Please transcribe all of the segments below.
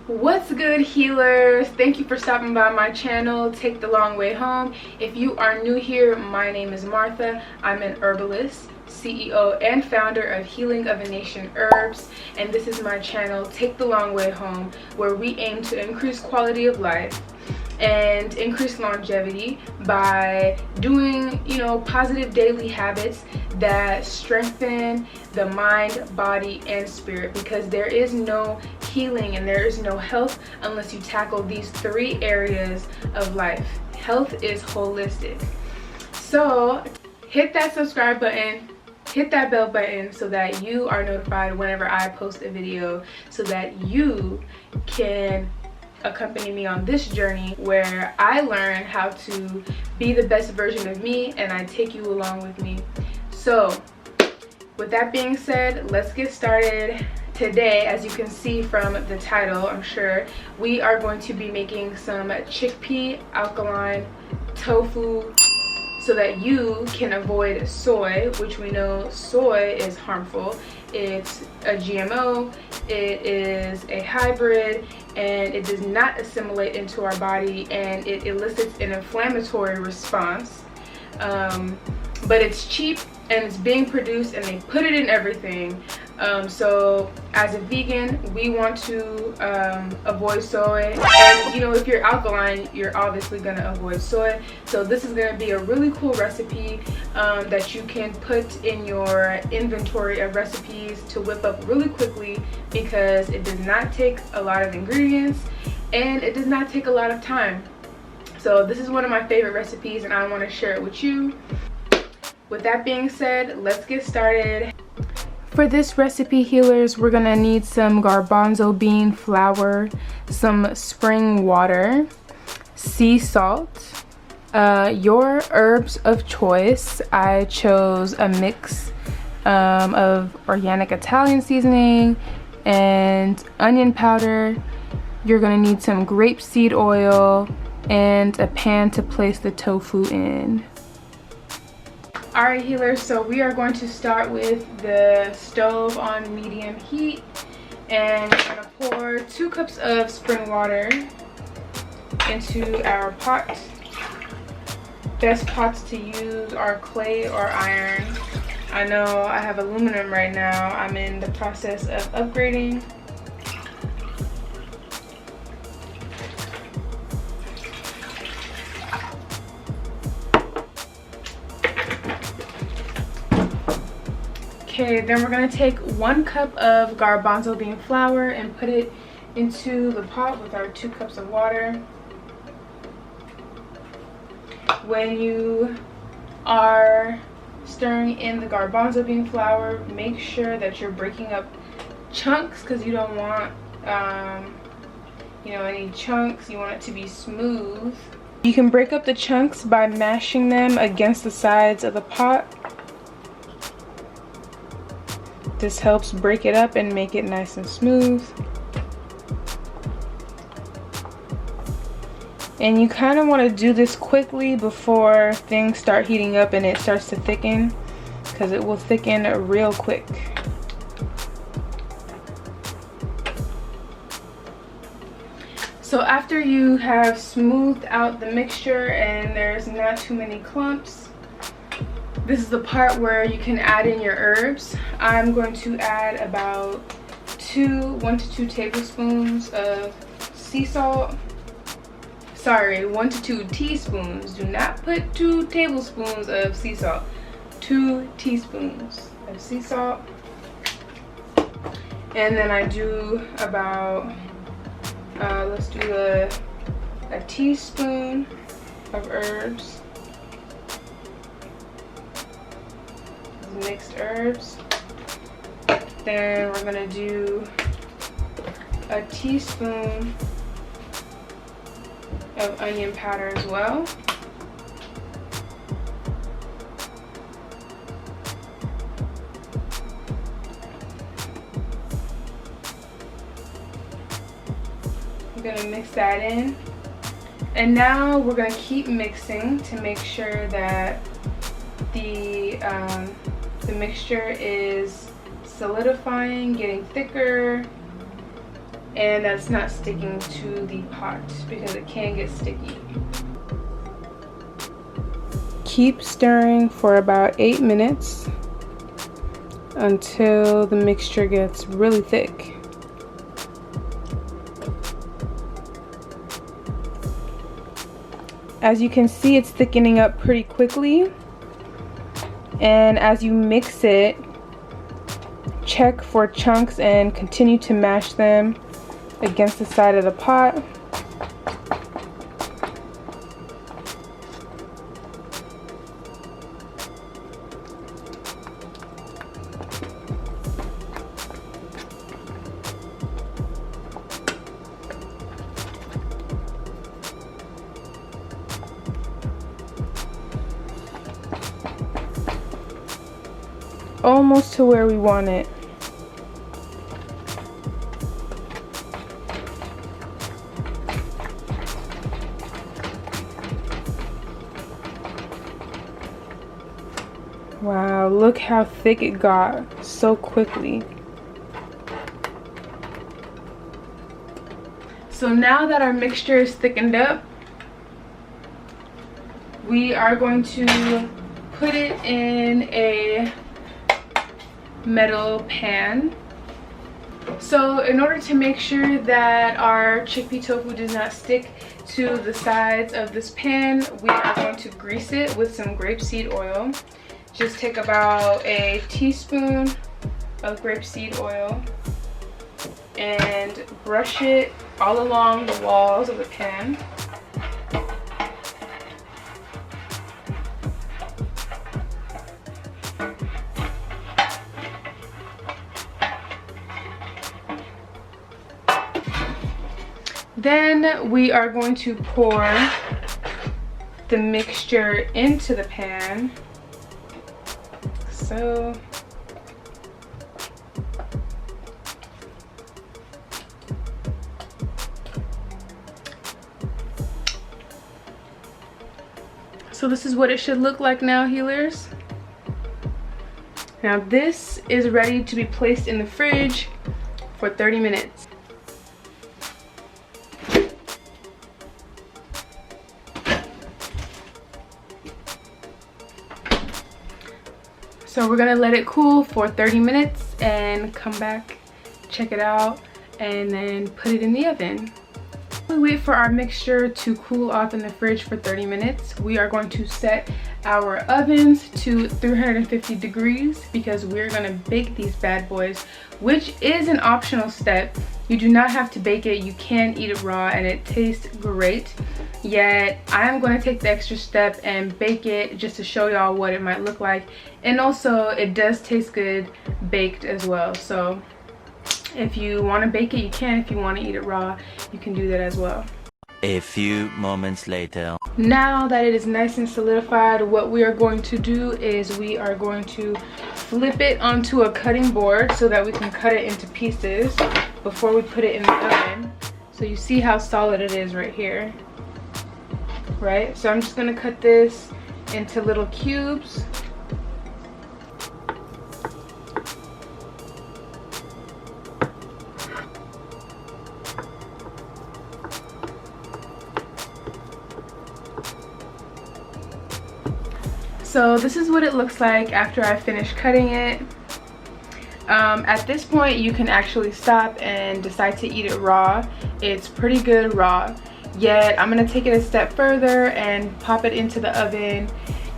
What's good, healers? Thank you for stopping by my channel, Take the Long Way Home. If you are new here, my name is Martha. I'm an herbalist, CEO and founder of Healing of a Nation Herbs, and this is my channel, Take the Long Way Home, where we aim to increase quality of life and increase longevity by doing, positive daily habits that strengthen the mind, body, and spirit, because there is no healing and there is no health unless you tackle these three areas of life. Health is holistic. So hit that subscribe button, hit that bell button so that you are notified whenever I post a video, so that you can accompany me on this journey where I learn how to be the best version of me and I take you along with me. So with that being said, let's get started. Today, as you can see from the title, I'm sure, we are going to be making some chickpea alkaline tofu so that you can avoid soy, which we know soy is harmful. It's a GMO, it is a hybrid, and it does not assimilate into our body, and it elicits an inflammatory response. But it's cheap and it's being produced and they put it in everything. So as a vegan, we want to avoid soy, and if you're alkaline, you're obviously going to avoid soy. So this is going to be a really cool recipe that you can put in your inventory of recipes to whip up really quickly, because it does not take a lot of ingredients and it does not take a lot of time. So this is one of my favorite recipes and I want to share it with you. With that being said, let's get started. For this recipe, healers, we're gonna need some garbanzo bean flour, some spring water, sea salt, your herbs of choice. I chose a mix of organic Italian seasoning and onion powder. You're gonna need some grapeseed oil and a pan to place the tofu in. Alright, healers, so we are going to start with the stove on medium heat, and we're going to pour 2 cups of spring water into our pot. Best pots to use are clay or iron. I know I have aluminum right now. I'm in the process of upgrading. Okay, then we're going to take 1 cup of garbanzo bean flour and put it into the pot with our 2 cups of water. When you are stirring in the garbanzo bean flour, make sure that you're breaking up chunks, because you don't want any chunks. You want it to be smooth. You can break up the chunks by mashing them against the sides of the pot. This helps break it up and make it nice and smooth. And you kind of want to do this quickly before things start heating up and it starts to thicken, because it will thicken real quick. So after you have smoothed out the mixture and there's not too many clumps, this is the part where you can add in your herbs. I'm going to add about 1 to 2 tablespoons of sea salt. Sorry, 1 to 2 teaspoons. Do not put 2 tablespoons of sea salt. 2 teaspoons of sea salt. And then I do about, let's do a teaspoon of herbs. Mixed herbs. Then we're gonna do a teaspoon of onion powder as well. I'm gonna mix that in, and now we're gonna keep mixing to make sure that the mixture is solidifying, getting thicker, and that's not sticking to the pot because it can get sticky. Keep stirring for about 8 minutes until the mixture gets really thick. As you can see, it's thickening up pretty quickly, and as you mix it, check for chunks and continue to mash them against the side of the pot. Almost to where we want it. Wow, look how thick it got so quickly. So now that our mixture is thickened up, we are going to put it in a metal pan. So in order to make sure that our chickpea tofu does not stick to the sides of this pan, we are going to grease it with some grapeseed oil. Just take about a teaspoon of grapeseed oil and brush it all along the walls of the pan. Then we are going to pour the mixture into the pan. So this is what it should look like now, healers. Now this is ready to be placed in the fridge for 30 minutes. So we're gonna let it cool for 30 minutes and come back, check it out, and then put it in the oven. While we wait for our mixture to cool off in the fridge for 30 minutes, we are going to set our ovens to 350 degrees because we're gonna bake these bad boys, which is an optional step. You do not have to bake it, you can eat it raw and it tastes great. Yet I am going to take the extra step and bake it just to show y'all what it might look like, and also it does taste good baked as well. So if you want to bake it, you can. If you want to eat it raw, you can do that as well. A few moments later. Now that it is nice and solidified, what we are going to do is we are going to flip it onto a cutting board so that we can cut it into pieces before we put it in the oven. So you see how solid it is right here. Right, so I'm just gonna cut this into little cubes. So this is what it looks like after I finish cutting it. At this point you can actually stop and decide to eat it raw. It's pretty good raw. Yet I'm gonna take it a step further and pop it into the oven,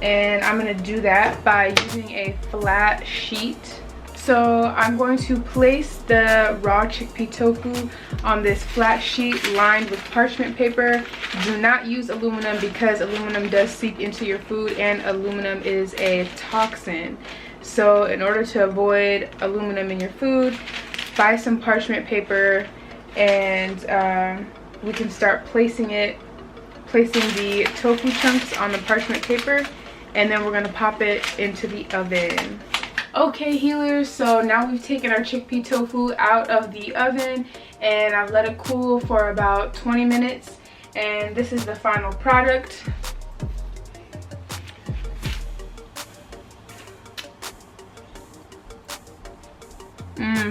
and I'm gonna do that by using a flat sheet. So I'm going to place the raw chickpea tofu on this flat sheet lined with parchment paper. Do not use aluminum because aluminum does seep into your food and aluminum is a toxin. So in order to avoid aluminum in your food, buy some parchment paper, and we can start placing the tofu chunks on the parchment paper, and then we're going to pop it into the oven. Okay, healers, so now we've taken our chickpea tofu out of the oven and I've let it cool for about 20 minutes, and this is the final product.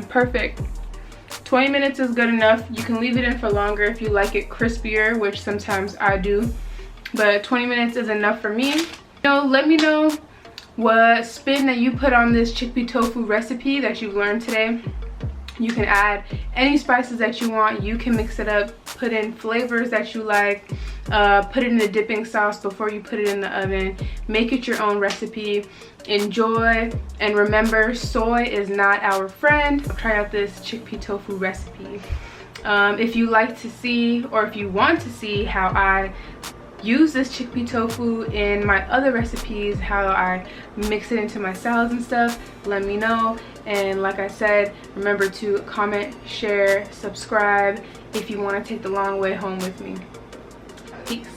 Perfect. 20 minutes is good enough. You can leave it in for longer if you like it crispier, which sometimes I do, but 20 minutes is enough for me. Let me know what spin that you put on this chickpea tofu recipe that you've learned today. You can add any spices that you want. You can mix it up, put in flavors that you like, put it in a dipping sauce before you put it in the oven. Make it your own recipe. Enjoy, and remember, soy is not our friend. Try out this chickpea tofu recipe. If you like to see, or if you want to see how I use this chickpea tofu in my other recipes, how I mix it into my salads and stuff, let me know. And like I said, remember to comment, share, subscribe if you want to take the long way home with me. Peace.